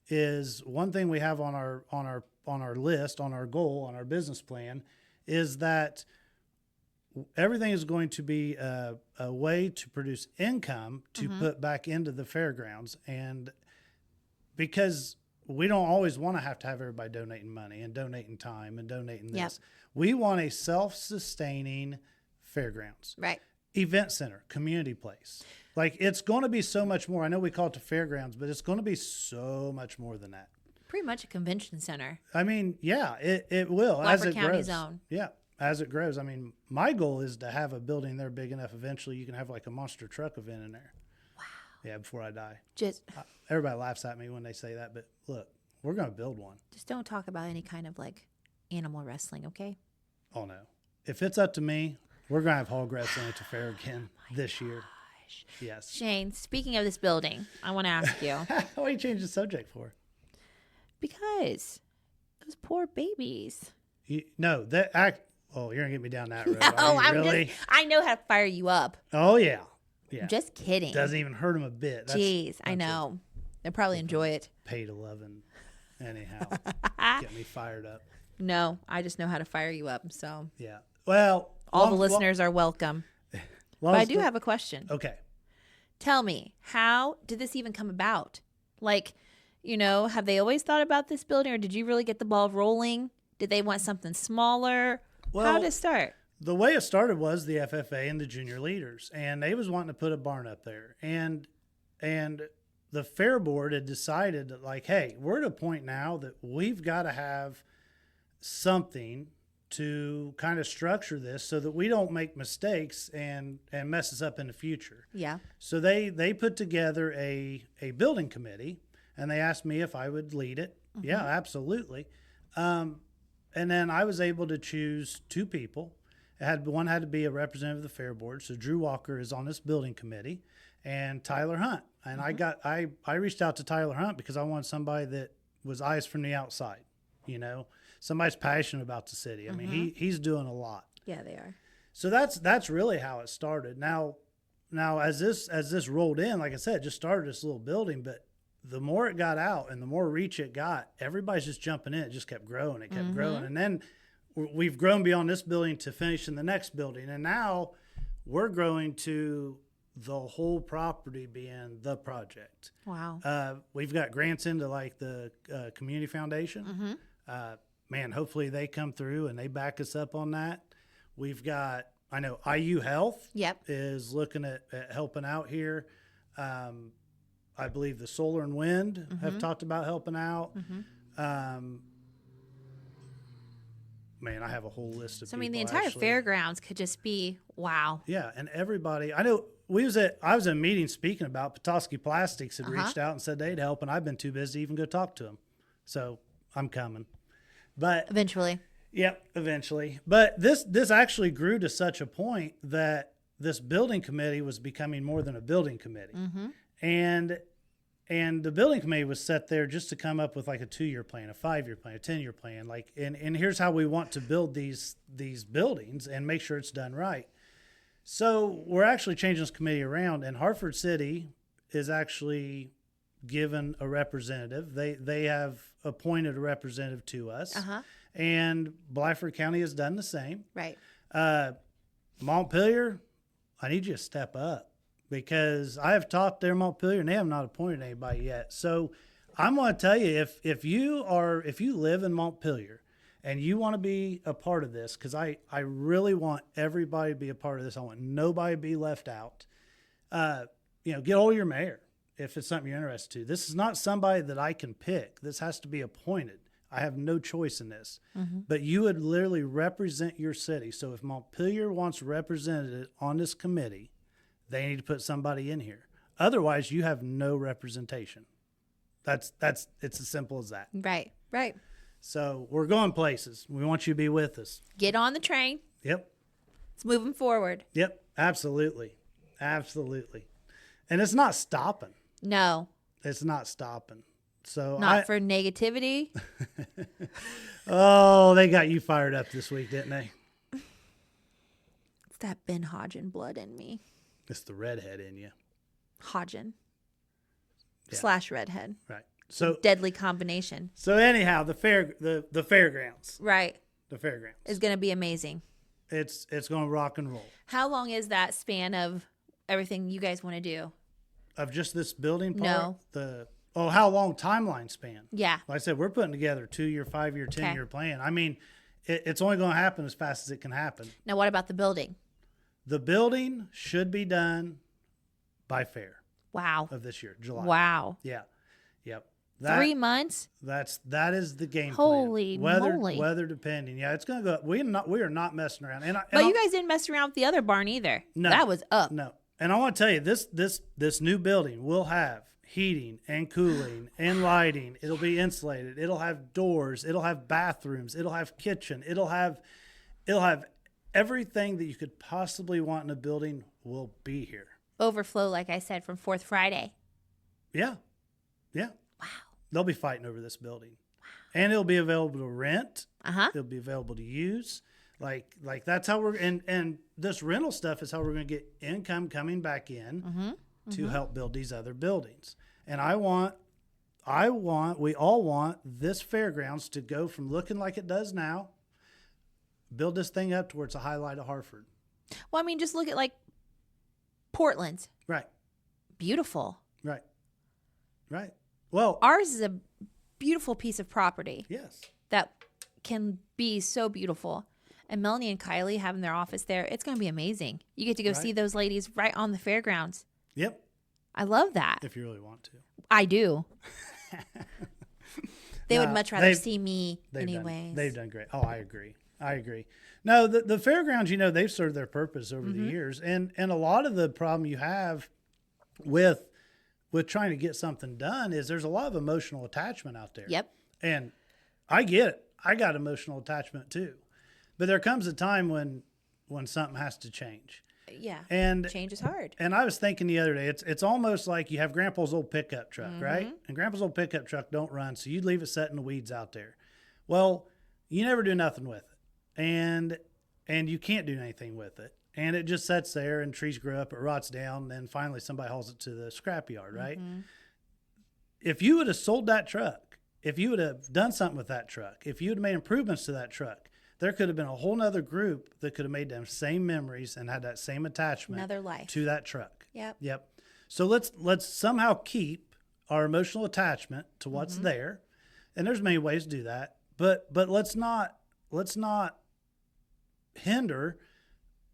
is one thing we have on our list, on our goal, on our business plan, is that everything is going to be a way to produce income to put back into the fairgrounds. And because we don't always want to have everybody donating money and donating time and donating this. Yep. We want a self-sustaining fairgrounds. Right. Event center, community place. Like, it's going to be so much more. I know we call it the fairgrounds, but it's going to be so much more than that. Pretty much a convention center. I mean, yeah, it will. Blackford as it County grows. zone. Yeah, as it grows. I mean, my goal is to have a building there big enough eventually you can have like a monster truck event in there. Wow. Yeah, before I die. Everybody laughs at me when they say that, but look, we're going to build one. Just don't talk about any kind of like animal wrestling, okay? Oh, no. If it's up to me, we're going to have hog wrestling at the fair again this year. Yes. Shane, speaking of this building, I want to ask you. Why do you change the subject for? Because those poor babies. Oh, you're going to get me down that road. I know how to fire you up. Oh, yeah. Yeah. Just kidding. Doesn't even hurt them a bit. Jeez, I know. They'll probably enjoy it. Paid 11. Anyhow, get me fired up. No, I just know how to fire you up. So yeah. Well, all the listeners are welcome. But I do have a question. Okay. Tell me, how did this even come about? Like, have they always thought about this building, or did you really get the ball rolling? Did they want something smaller? Well, how did it start? The way it started was the FFA and the junior leaders, and they was wanting to put a barn up there. And the fair board had decided that, like, hey, we're at a point now that we've got to have something to kind of structure this so that we don't make mistakes and mess us up in the future. Yeah. So they put together a building committee, and they asked me if I would lead it. Mm-hmm. Yeah, absolutely. And then I was able to choose two people. One had to be a representative of the fair board. So Drew Walker is on this building committee, and Tyler Hunt. And I reached out to Tyler Hunt because I wanted somebody that was eyes from the outside, somebody's passionate about the city. I mean, he's doing a lot. Yeah, they are. So that's really how it started. Now as this rolled in, like I said, it just started this little building, but the more it got out and the more reach it got, everybody's just jumping in. It just kept growing. It kept growing. And then we've grown beyond this building to finish in the next building. And now we're growing to the whole property being the project. Wow. We've got grants into like the community foundation. Man, hopefully they come through and they back us up on that. We've got, I know IU Health is looking at helping out here. I believe the Solar and Wind have talked about helping out. Man, I have a whole list of people. So, I mean, the entire fairgrounds could just be, wow. Yeah, and everybody, I know I was at a meeting speaking about Petoskey Plastics had reached out and said they'd help, and I've been too busy to even go talk to them. So I'm coming. But eventually. Yep, eventually. But this actually grew to such a point that this building committee was becoming more than a building committee. And the building committee was set there just to come up with like a 2-year plan, a 5-year plan, a 10-year plan. Like, and here's how we want to build these buildings and make sure it's done right. So we're actually changing this committee around, and Hartford City is actually given a representative. They have appointed a representative to us. And Blackford County has done the same. Right. Montpelier, I need you to step up. Because I have talked there in Montpelier, and they have not appointed anybody yet. So I'm going to tell you, if you live in Montpelier and you want to be a part of this, because I really want everybody to be a part of this. I want nobody to be left out. Get hold of your mayor if it's something you're interested to. This is not somebody that I can pick. This has to be appointed. I have no choice in this. But you would literally represent your city. So if Montpelier wants represented on this committee, they need to put somebody in here. Otherwise, you have no representation. It's as simple as that. Right, right. So we're going places. We want you to be with us. Get on the train. Yep. It's moving forward. Yep. Absolutely. Absolutely. And it's not stopping. No. It's not stopping. So Not for negativity. Oh, they got you fired up this week, didn't they? It's that Ben Hodgen blood in me. It's the redhead in you. Hodgen. Yeah. / redhead. Right. So Deadly combination. So anyhow, the fairgrounds. Right. The fairgrounds. Is going to be amazing. It's going to rock and roll. How long is that span of everything you guys want to do? Of just this building part? No. How long timeline span? Yeah. Like I said, we're putting together 2-year, 5-year, 10-year plan. I mean, it's only going to happen as fast as it can happen. Now, what about the building? The building should be done by fair. Wow. Of this year, July. Wow. Yeah. Yep. 3 months? That is the game Holy plan. moly. Weather depending. Yeah, it's going to go. We are not messing around. But you guys didn't mess around with the other barn either. No. That was up. No. And I want to tell you, this new building will have heating and cooling and lighting. It'll be insulated. It'll have doors. It'll have bathrooms. It'll have kitchen. It'll have everything that you could possibly want in a building will be here. Overflow, like I said, from 4th Friday. Yeah. Yeah. Wow. They'll be fighting over this building. And it'll be available to rent. Uh-huh. It'll be available to use. Like that's how we're and this rental stuff is how we're going to get income coming back in to help build these other buildings. And we all want this fairgrounds to go from looking like it does now, build this thing up to where it's a highlight of Hartford. Well, I mean, just look at like Portland. Right. Beautiful. Right. Right. Well, ours is a beautiful piece of property. Yes. That can be so beautiful. And Melanie and Kylie having their office there, it's going to be amazing. You get to go see those ladies right on the fairgrounds. Yep. I love that. If you really want to. I do. They would much rather see me anyways. They've done great. Oh, I agree. No, the fairgrounds, they've served their purpose over the years. And a lot of the problem you have with trying to get something done is there's a lot of emotional attachment out there. Yep. And I get it. I got emotional attachment too. But there comes a time when something has to change. Yeah. And change is hard. And I was thinking the other day, it's almost like you have Grandpa's old pickup truck, right? And Grandpa's old pickup truck don't run, so you leave it set in the weeds out there. Well, you never do nothing with it. And you can't do anything with it. And it just sits there and trees grow up, it rots down, and then finally somebody hauls it to the scrapyard, right? If you would have sold that truck, if you would have done something with that truck, if you would have made improvements to that truck, there could have been a whole nother group that could have made them same memories and had that same attachment Another life to that truck. Yep. So let's somehow keep our emotional attachment to what's there. And there's many ways to do that. But let's not hinder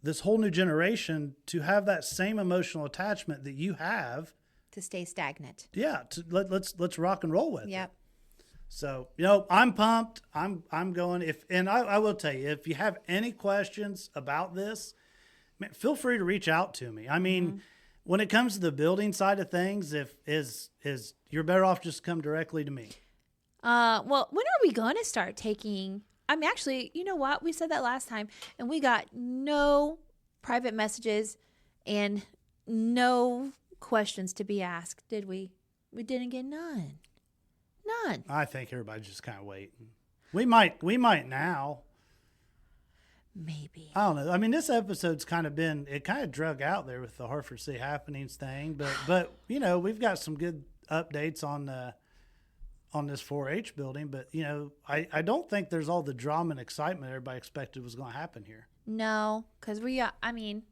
this whole new generation to have that same emotional attachment that you have. To stay stagnant. Yeah. Let's rock and roll with Yep. it. So, I'm pumped. I'm going. I will tell you, if you have any questions about this, man, feel free to reach out to me. I mean, when it comes to the building side of things, you're better off just come directly to me. Well, when are we going to start taking? I mean, actually, you know what? We said that last time, and we got no private messages and no questions to be asked, did we? We didn't get none. None. I think everybody's just kind of waiting. We might now. Maybe. I don't know. I mean, this episode's kind of drug out there with the Hartford City Happenings thing, but we've got some good updates on this 4-H building, but I don't think there's all the drama and excitement everybody expected was going to happen here. No, because I mean,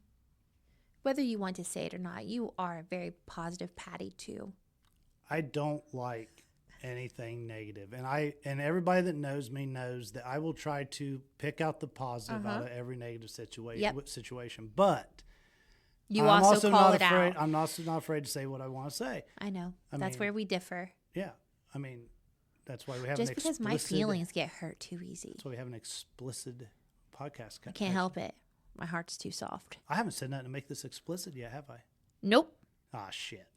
whether you want to say it or not, you are a very positive Patty too. I don't like anything negative, and everybody that knows me knows that I will try to pick out the positive out of every negative situation. But You also call it out. I'm also not afraid to say what I want to say. I know. That's where we differ. Yeah. I mean, that's why we have just because my feelings get hurt too easy. That's why we have an explicit podcast. I can't help it. My heart's too soft. I haven't said nothing to make this explicit yet, have I? Nope. Ah, shit.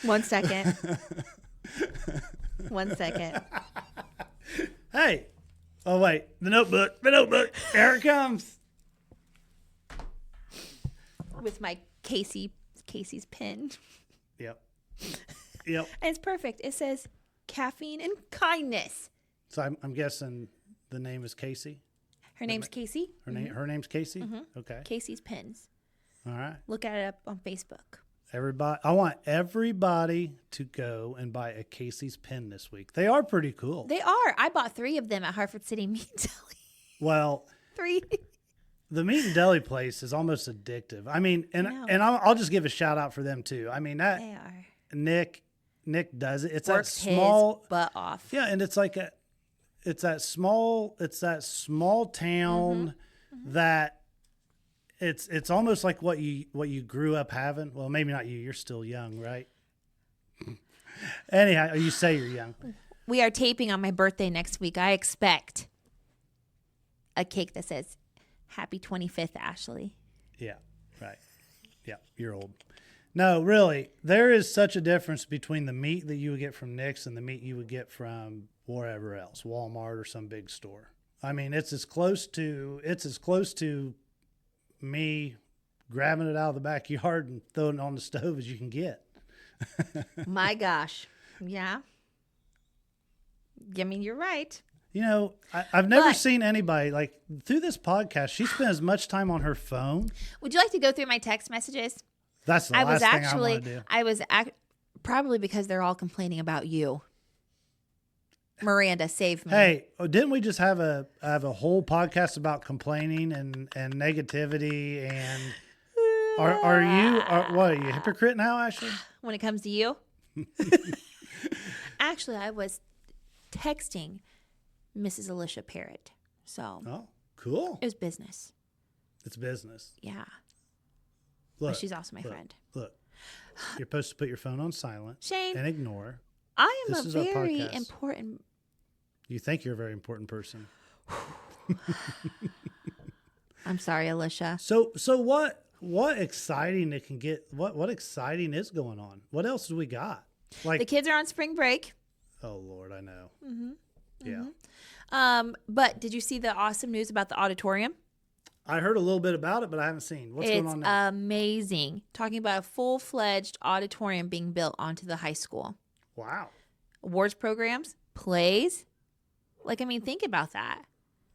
1 second. 1 second. Hey. Oh, wait. The notebook. The notebook. Here it comes. With my Casey's pen. Yep. And it's perfect. It says caffeine and kindness. So I'm guessing the name is Casey? Her name's Casey. Her name's Casey? Mm-hmm. Okay. Casey's Pens. All right. Look at it up on Facebook. I want everybody to go and buy a Casey's pen this week. They are pretty cool. They are. I bought 3 of them at Hartford City Meat Deli. Well, 3. The Meat and Deli place is almost addictive. I mean, and I'll just give a shout out for them too. I mean, that they are. Nick does it. It's Works that small his butt off. Yeah, and it's that small town that it's almost like what you grew up having. Well, maybe not you. You're still young, right? Anyhow, you say you're young. We are taping on my birthday next week. I expect a cake that says "Happy 25th, Ashley." Yeah, right. Yeah, you're old. No, really, there is such a difference between the meat that you would get from Nick's and the meat you would get from wherever else, Walmart or some big store. I mean, it's as close to me grabbing it out of the backyard and throwing it on the stove as you can get. My gosh. Yeah. I mean, you're right. You know, I've never seen anybody, like, through this podcast, she spent as much time on her phone. Would you like to go through my text messages? That's the last thing I want to do. I was probably because they're all complaining about you. Miranda, save me. Hey, didn't we just have a whole podcast about complaining and negativity? And are you a hypocrite now, Ashley? When it comes to you? Actually, I was texting Mrs. Alicia Parrott. So cool. It was business. It's business. Yeah. Look, but she's also my friend. Look, you're supposed to put your phone on silent. Shane. And ignore. I am a very important. You think you're a very important person. I'm sorry, Alicia. So what exciting it can get? What exciting is going on? What else do we got? Like the kids are on spring break. Oh Lord, I know. Mm-hmm. Yeah. Mm-hmm. But did you see the awesome news about the auditorium? I heard a little bit about it, but I haven't seen. What's going on now? It's amazing. Talking about a full-fledged auditorium being built onto the high school. Wow. Awards programs, plays. Like, I mean, think about that.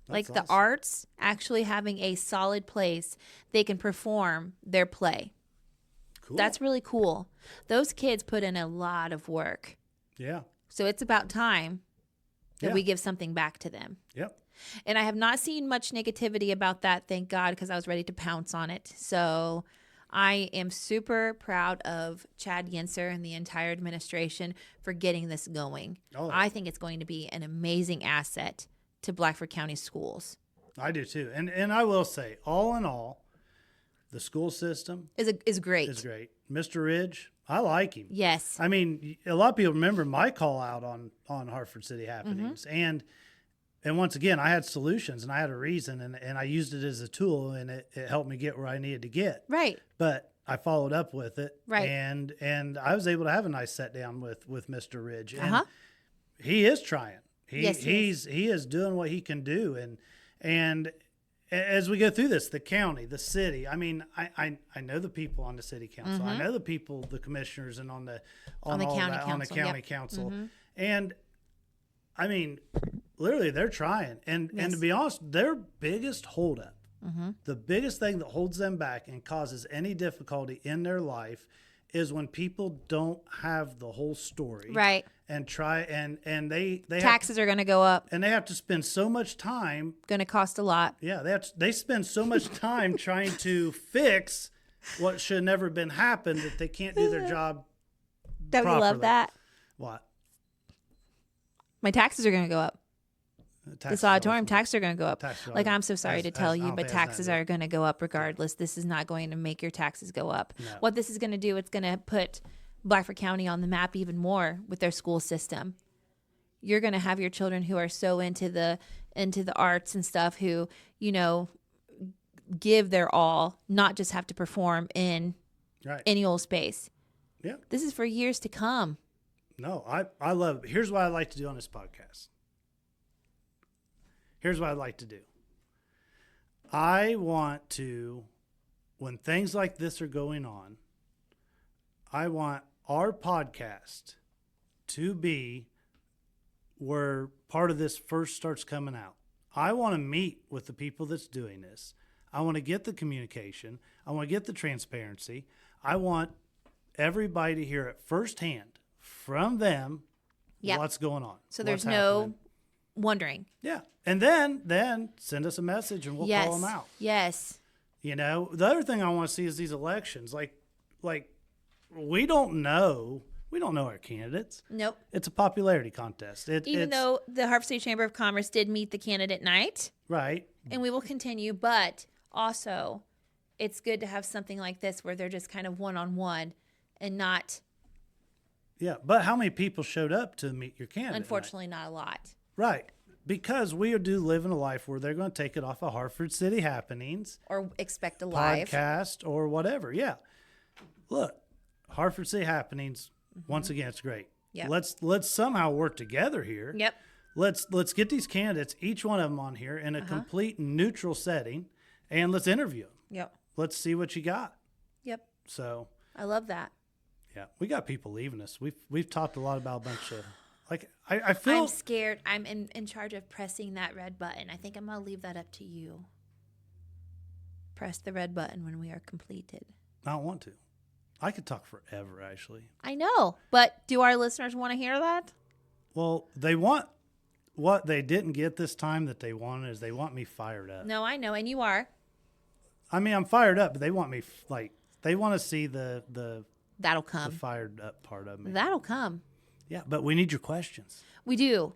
That's the arts actually having a solid place they can perform their play. Cool. That's really cool. Those kids put in a lot of work. Yeah. So it's about time that we give something back to them. Yep. And I have not seen much negativity about that, thank God, because I was ready to pounce on it. So I am super proud of Chad Yenser and the entire administration for getting this going. Oh. I think it's going to be an amazing asset to Blackford County schools. I do too. And I will say, all in all, the school system is great. Is great. Mr. Ridge, I like him. Yes. I mean, a lot of people remember my call out on Hartford City Happenings. Mm-hmm. And once again, I had solutions and I had a reason and I used it as a tool and it helped me get where I needed to get. Right. But I followed up with it. Right. And I was able to have a nice sit down with Mr. Ridge. And he is trying. He is doing what he can do. And as we go through this, the county, the city, I mean, I know the people on the city council. Mm-hmm. I know the people, the commissioners and on the county council. Mm-hmm. And I mean, literally they're trying. And to be honest, their biggest holdup, the biggest thing that holds them back and causes any difficulty in their life is when people don't have the whole story. Right. And try and they taxes are going to go up. And they have to spend so much time. Going to cost a lot. Yeah, they spend so much time trying to fix what should have never been happened that they can't do their job Don't properly. You love that? What? My taxes are going to go up. This auditorium taxes are going to go up. Taxes Like, are- I'm so sorry to tell you, but taxes are. are going to go up regardless. This is not going to make your taxes go up. No. What this is going to do, it's going to put Blackford County on the map even more with their school system. You're going to have your children who are so into the arts and stuff, who, you know, give their all, not just have to perform in any old space. Yeah. This is for years to come. No, I love it. Here's what I like to do on this podcast. Here's what I'd like to do. I want to, when things like this are going on, I want our podcast to be where part of this first starts coming out. I want to meet with the people that's doing this. I want to get the communication. I want to get the transparency. I want everybody to hear it firsthand from them what's going on. So there's no happening. wondering. Yeah. And then send us a message and we'll call them out. Yes. You know, the other thing I want to see is these elections. Like we don't know our candidates. Nope. It's a popularity contest. Even though the Hartford City Chamber of Commerce did meet the candidate night. Right. And we will continue, but also it's good to have something like this where they're just kind of one-on-one and not. Yeah. But how many people showed up to meet your candidate? Unfortunately, not a lot. Right. Because we do live in a life where they're going to take it off of Hartford City Happenings. Or expect a live. Podcast or whatever. Yeah. Look, Hartford City Happenings, once again, it's great. Yep. Let's somehow work together here. Yep. Let's get these candidates, each one of them on here in a complete neutral setting, and let's interview them. Yep. Let's see what you got. Yep. So I love that. yeah, we got people leaving us. We've talked a lot about a bunch of like I feel I'm scared. I'm in charge of pressing that red button. I think I'm gonna leave that up to you. Press the red button when we are completed. I don't want to. I could talk forever, Ashley. I know, but do our listeners want to hear that? Well, they want what they didn't get this time that they wanted is they want me fired up. No, I know, and you are. I mean, I'm fired up, but they want me they want to see the That'll come. the fired up part of me. That'll come. Yeah, but we need your questions. We do.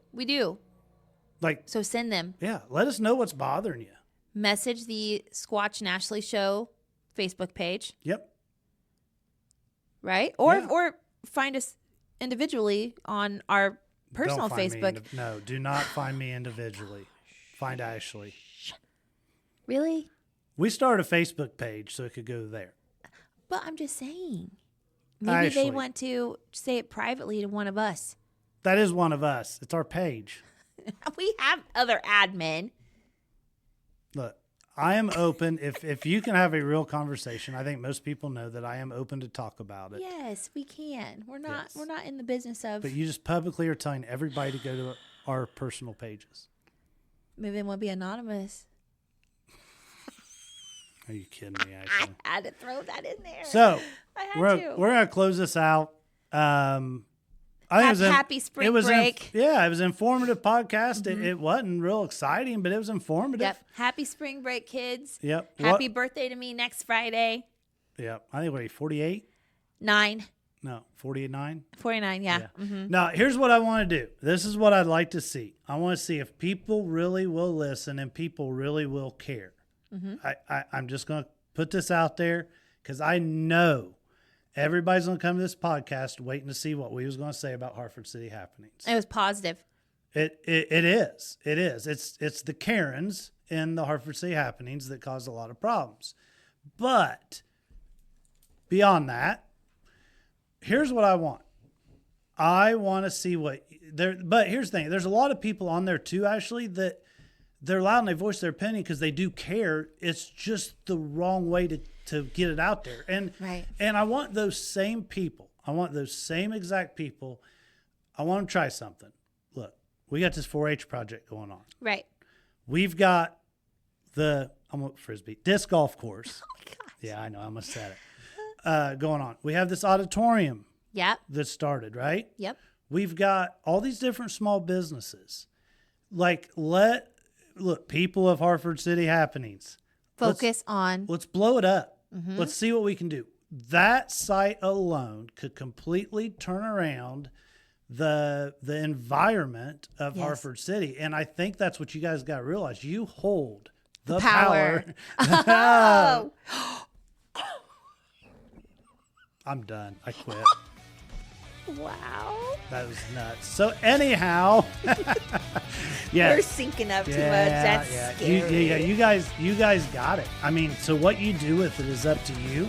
Like, So send them. yeah, let us know what's bothering you. Message the Squatch and Ashley Show Facebook page, Yep. right? Or Yeah. or find us individually on our personal Don't find me Facebook. no, do not find me individually. Find Ashley. Really? We started a Facebook page so it could go there. But I'm just saying. Maybe they Ashley. want to say it privately to one of us. That is one of us. It's our page. We have other admin. Look, I am open. If you can have a real conversation, I think most people know that I am open to talk about it. Yes, we can. We're not Yes. we're not in the business of But you just publicly are telling everybody to go to our personal pages. maybe they want to be anonymous. Are you kidding me, I Ashley? had to throw that in there. So I had we're to. gonna close this out. I think it was Happy spring break. It was an informative podcast. Mm-hmm. It wasn't real exciting, but it was informative. Yep. Happy spring break, kids. Yep. Happy birthday to me next Friday. Yep. I think we're 48. 9. No, 49. 49, yeah. Mm-hmm. Now, here's what I want to do. This is what I'd like to see. I want to see if people really will listen and people really will care. Mm-hmm. I'm just going to put this out there because I know everybody's going to come to this podcast waiting to see what we was going to say about Hartford City Happenings. It was positive. It is. It is. It's the Karens in the Hartford City Happenings that caused a lot of problems. But beyond that, here's what I want. I want to see what there. But here's the thing: there's a lot of people on there too, Ashley, that they're loud and they voice their opinion because they do care. It's just the wrong way to get it out there. And Right. And I want those same people. I want those same exact people. I want them to try something. Look, we got this 4-H project going on. Right. We've got the Frisbee disc golf course. Oh my gosh. Yeah, I know. I almost said it. Going on. We have this auditorium Yep. that started, right? Yep. We've got all these different small businesses. Like, look, people of Hartford City Happenings. Focus on. Let's blow it up. Mm-hmm. Let's see what we can do. That site alone could completely turn around the environment of Yes. Hartford City. And I think that's what you guys got to realize. You hold the power. power. Oh, I'm done. I quit. wow. That was nuts. So anyhow, yeah. We're syncing up too much. That's scary. You guys got it. I mean, so what you do with it is up to you.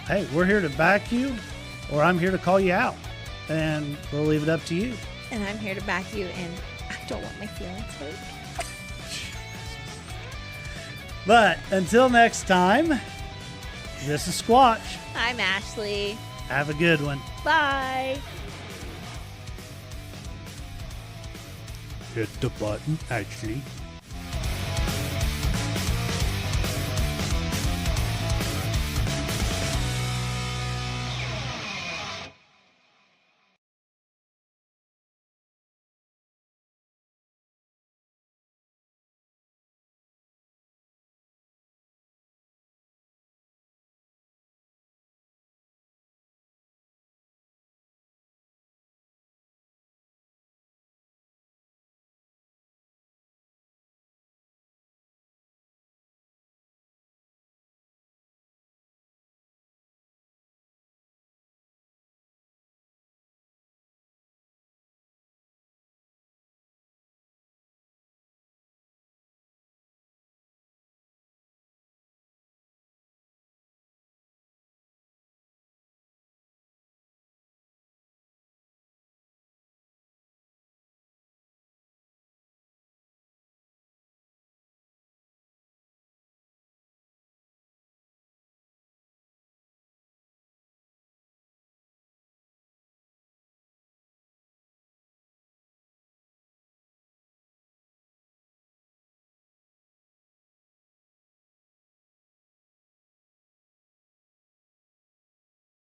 Hey, we're here to back you, or I'm here to call you out, and we'll leave it up to you. And I'm here to back you, and I don't want my feelings hurt. But until next time, this is Squatch. I'm Ashley. Have a good one. Bye. Hit the button, Ashley.